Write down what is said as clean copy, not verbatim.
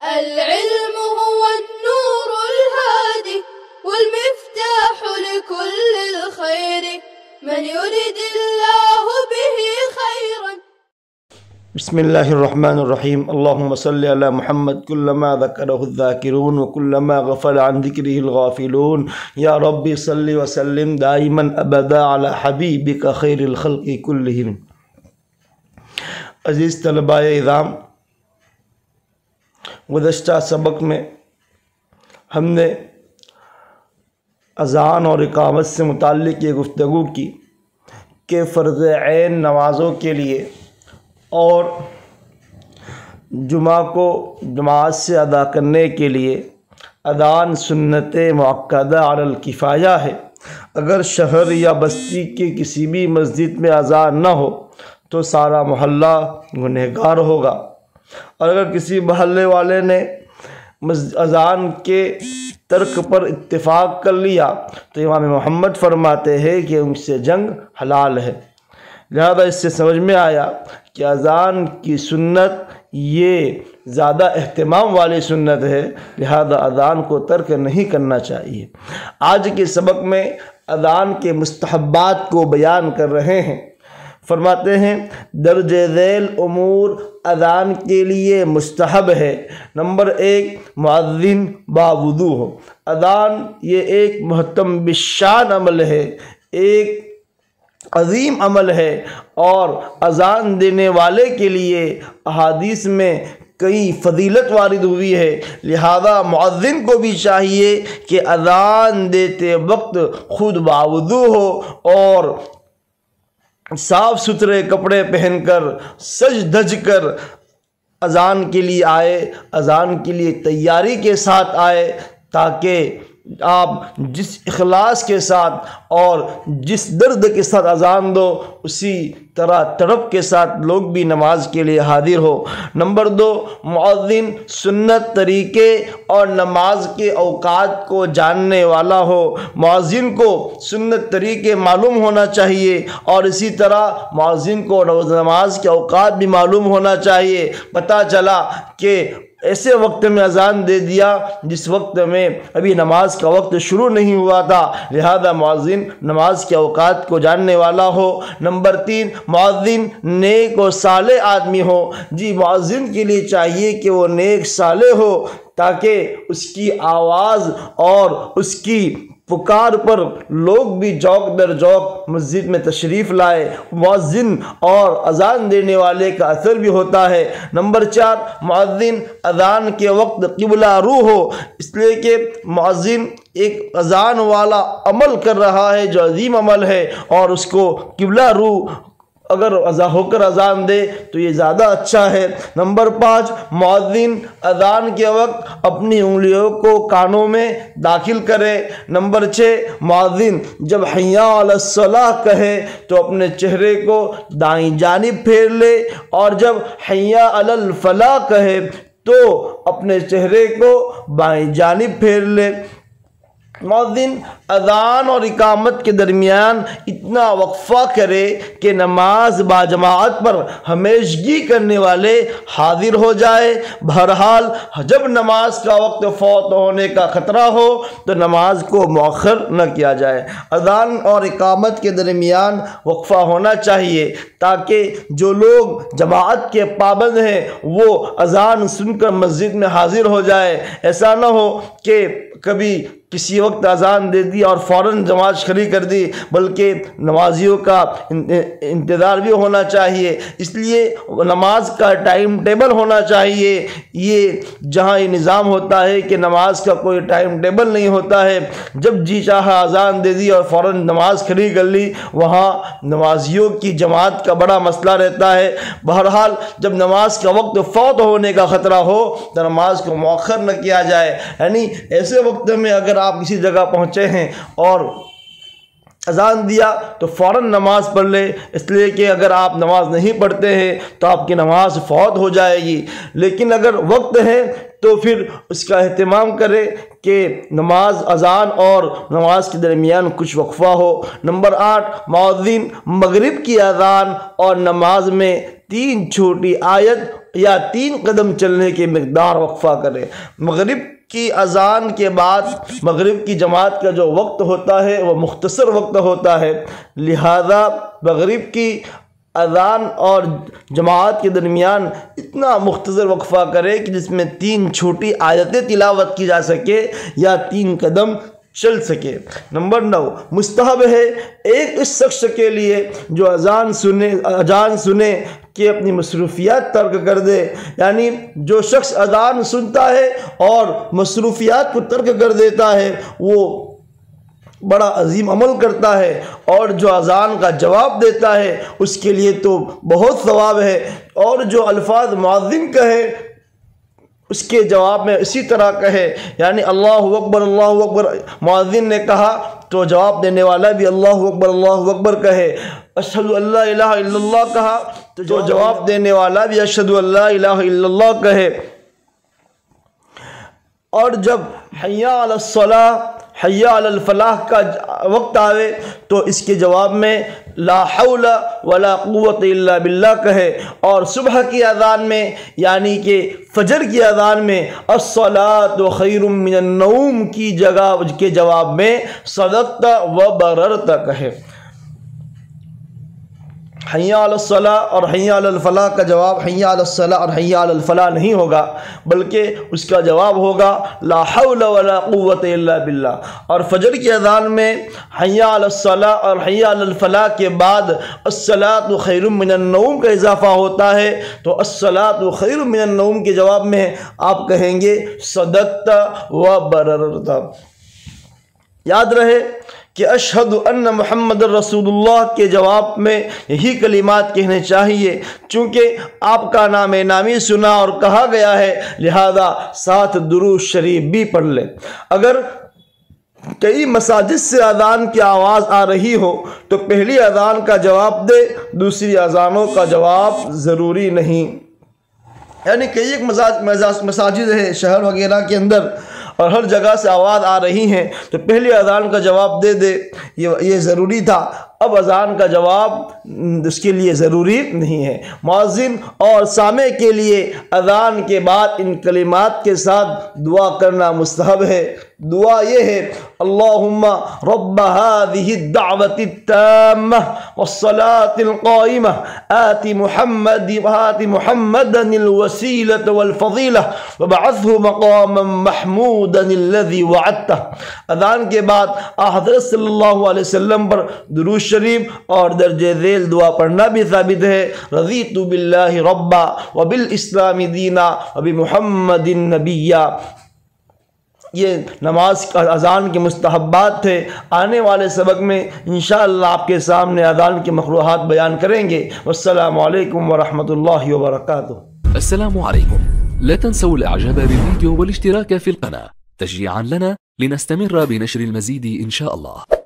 العلم هو النور الهادي والمفتاح لكل الخير من يريد الله به خيرا. بسم الله الرحمن الرحيم. اللهم صل على محمد كلما ذكره الذاكرون وكلما غفل عن ذكره الغافلون. يا ربي صل وسلم دائما ابدا على حبيبك خير الخلق كلهم. عزیز طلباء اعظام، گزشتہ سبق میں ہم نے اذان اور اقامت سے متعلق یہ گفتگو کی کہ فرض عین نمازوں کے لیے اور جمعہ کو جماعت سے ادا کرنے کے لیے اذان سنت مؤکدہ علی الکفایہ ہے۔ اگر شہر یا بستی کی کسی بھی مسجد میں اذان نہ ہو تو سارا محلہ گنہگار ہوگا، اور اگر کسی محلے والے نے اذان کے ترک پر اتفاق کر لیا تو امام محمد فرماتے ہیں کہ ان سے جنگ حلال ہے۔ لہذا اس سے سمجھ میں آیا کہ اذان کی سنت یہ زیادہ اہتمام والی سنت ہے، لہذا اذان کو ترک نہیں کرنا چاہیے۔ آج کے سبق میں اذان کے مستحبات کو بیان کر رہے ہیں۔ فرماتے ہیں درج ذیل امور اذان کے لیے مستحب ہے۔ نمبر 1، مؤذن باوضو ہو۔ اذان یہ ایک محتم بالشان عمل ہے، ایک عظیم عمل ہے، اور اذان دینے والے کے لیے احادیث میں کئی فضیلت وارد ہوئی ہے، لہذا مؤذن کو بھی چاہیے کہ اذان دیتے وقت خود باوضو ہو اور صاف ستھرے کپڑے پہن کر سج دھج کر اذان کے لیے آئے، اذان کے لیے تیاری کے ساتھ آئے، تاکہ آپ جس اخلاص کے ساتھ اور جس درد کے ساتھ اذان دو اسی طرح تڑپ کے ساتھ لوگ بھی نماز کے لیے حاضر ہو۔ نمبر 2، مؤذن سنت طریقے اور نماز کے اوقات کو جاننے والا ہو۔ مؤذن کو سنت طریقے معلوم ہونا چاہیے، اور اسی طرح مؤذن کو نماز کے اوقات بھی معلوم ہونا چاہیے۔ پتہ چلا کہ ایسے وقت میں اذان دے دیا جس وقت میں ابھی نماز کا وقت شروع نہیں ہوا تھا، لہذا مؤذن نماز کے اوقات کو جاننے والا ہو۔ نمبر 3، مؤذن نیک و صالح آدمی ہو۔ جی مؤذن کے لیے چاہیے کہ وہ نیک صالح ہو، تاکہ اس کی آواز اور اس کی پکار پر لوگ بھی جوق در جوق مسجد میں تشریف لائے۔ مؤذن اور اذان دینے والے کا اثر بھی ہوتا ہے۔ نمبر 4، مؤذن اذان کے وقت قبلہ رو ہو، اس لیے کہ مؤذن ایک اذان والا عمل کر رہا ہے جو عظیم عمل ہے، اور اس کو قبلہ رو اگر ہو کر اذان دے تو یہ زیادہ اچھا ہے۔ نمبر 5، مؤذن اذان کے وقت اپنی انگلیوں کو کانوں میں داخل کرے۔ نمبر 6، مؤذن جب حی علی الصلاۃ کہے تو اپنے چہرے کو دائیں جانب پھیر لے، اور جب حی علی الفلاح کہے تو اپنے چہرے کو بائیں جانب پھیر لے۔ مؤذن اذان اور اقامت کے درمیان اتنا وقفہ کرے کہ نماز باجماعت پر ہمیشگی کرنے والے حاضر ہو جائے۔ بہرحال جب نماز کا وقت فوت ہونے کا خطرہ ہو تو نماز کو مؤخر نہ کیا جائے۔ اذان اور اقامت کے درمیان وقفہ ہونا چاہیے تاکہ جو لوگ جماعت کے پابند ہیں وہ اذان سن کر مسجد میں حاضر ہو جائے۔ ایسا نہ ہو کہ کبھی کسی وقت اذان دے دی اور فوراً نماز کھڑی کر دی، بلکہ نمازیوں کا انتظار بھی ہونا چاہیے۔ اس لیے نماز کا ٹائم ٹیبل ہونا چاہیے۔ یہ جہاں یہ نظام ہوتا ہے کہ نماز کا کوئی ٹائم ٹیبل نہیں ہوتا ہے، جب جی چاہا اذان دے دی اور فوراً نماز کھڑی کر لی، وہاں نمازیوں کی جماعت کا بڑا مسئلہ رہتا ہے۔ بہرحال جب نماز کا وقت فوت ہونے کا خطرہ ہو تو نماز کو مؤخر نہ کیا جائے، یعنی ایسے وقت میں اگر آپ کسی جگہ پہنچے ہیں اور اذان دیا تو فوراً نماز پڑھ لے، اس لیے کہ اگر آپ نماز نہیں پڑھتے ہیں تو آپ کی نماز فوت ہو جائے گی۔ لیکن اگر وقت ہے تو پھر اس کا اہتمام کرے کہ نماز اذان اور نماز کے درمیان کچھ وقفہ ہو۔ نمبر 8، مؤذن مغرب کی اذان اور نماز میں 3 چھوٹی آیت یا 3 قدم چلنے کی مقدار وقفہ کرے۔ مغرب کی اذان کے بعد مغرب کی جماعت کا جو وقت ہوتا ہے وہ مختصر وقت ہوتا ہے، لہذا مغرب کی اذان اور جماعت کے درمیان اتنا مختصر وقفہ کرے کہ جس میں 3 چھوٹی آیتیں تلاوت کی جا سکے یا 3 قدم چل سکے۔ نمبر 9، مستحب ہے ایک اس شخص کے لیے جو اذان سنے کہ اپنی مصروفیات ترک کر دے، یعنی جو شخص اذان سنتا ہے اور مصروفیات کو ترک کر دیتا ہے وہ بڑا عظیم عمل کرتا ہے، اور جو اذان کا جواب دیتا ہے اس کے لیے تو بہت ثواب ہے، اور جو الفاظ مؤذن کہے اس کے جواب میں اسی طرح کہے، یعنی اللہ اکبر مؤذن نے کہا تو جواب دینے والا بھی اللہ اکبر کہے، اشہد ان لا الہ الا اللہ کہا تو جو جواب دینے والا بھی اشہد ان لا الہ الا اللہ کہے، اور جب حی علی الصلاۃ حی علی الفلاح کا وقت آوے تو اس کے جواب میں لا حول ولا قوت الا باللہ کہے، اور صبح کی اذان میں یعنی کہ فجر کی اذان میں الصلاۃ خیر من النوم کی جگہ کے جواب میں صدقت و بررت کہے۔ حی علی الصلاۃ اور حی علی الفلاح کا جواب حی علی الصلاۃ اور حی علی الفلاح نہیں ہوگا، بلکہ اس کا جواب ہوگا لا حول ولا قوت الا باللہ۔ اور فجر کی اذان میں حی علی الصلاۃ اور حی علی الفلاح کے بعد الصلاۃ خیر من النوم کا اضافہ ہوتا ہے، تو الصلاۃ خیر من النوم کے جواب میں آپ کہیں گے صدقت و بررت۔ یاد رہے کہ اشہد ان محمد رسول اللہ کے جواب میں یہی کلمات کہنے چاہیے، چونکہ آپ کا نام نامی سنا اور کہا گیا ہے، لہذا ساتھ درود شریف بھی پڑھ لیں۔ اگر کئی مساجد سے اذان کی آواز آ رہی ہو تو پہلی اذان کا جواب دے، دوسری اذانوں کا جواب ضروری نہیں، یعنی کئی ایک مساجد ہے شہر وغیرہ کے اندر اور ہر جگہ سے آواز آ رہی ہیں تو پہلی اذان کا جواب دے دے، یہ ضروری تھا، اب اذان کا جواب اس کے لیے ضروری نہیں ہے۔ مؤذن اور سامع کے لیے اذان کے بعد ان کلمات کے ساتھ دعا کرنا مستحب ہے۔ دعا یہ ہے اللہم رب هذه الدعوة التامة والصلاة القائمة آت محمدا الوسيلة والفضيلة وبعثه مقاما محمودا الذي وعدته۔ اذان کے بعد حضرت صلی اللہ علیہ وسلم پر درود شریف اور درجہ ذیل دعا پڑھنا بھی ثابت ہے۔ رضیت باللہ ربا وبالاسلام دینا وبمحمد نبیا۔ یہ نماز کا اذان کے مستحبات تھے۔ آنے والے سبق میں انشاءاللہ آپ کے سامنے اذان کے مکروہات بیان کریں گے۔ والسلام علیکم ورحمۃ اللہ وبرکاتہ۔ السلام عليكم، لا تنسوا الاعجاب بالفيديو والاشتراك في القناة تشجيعا لنا لنستمر بنشر المزيد إن شاء الله.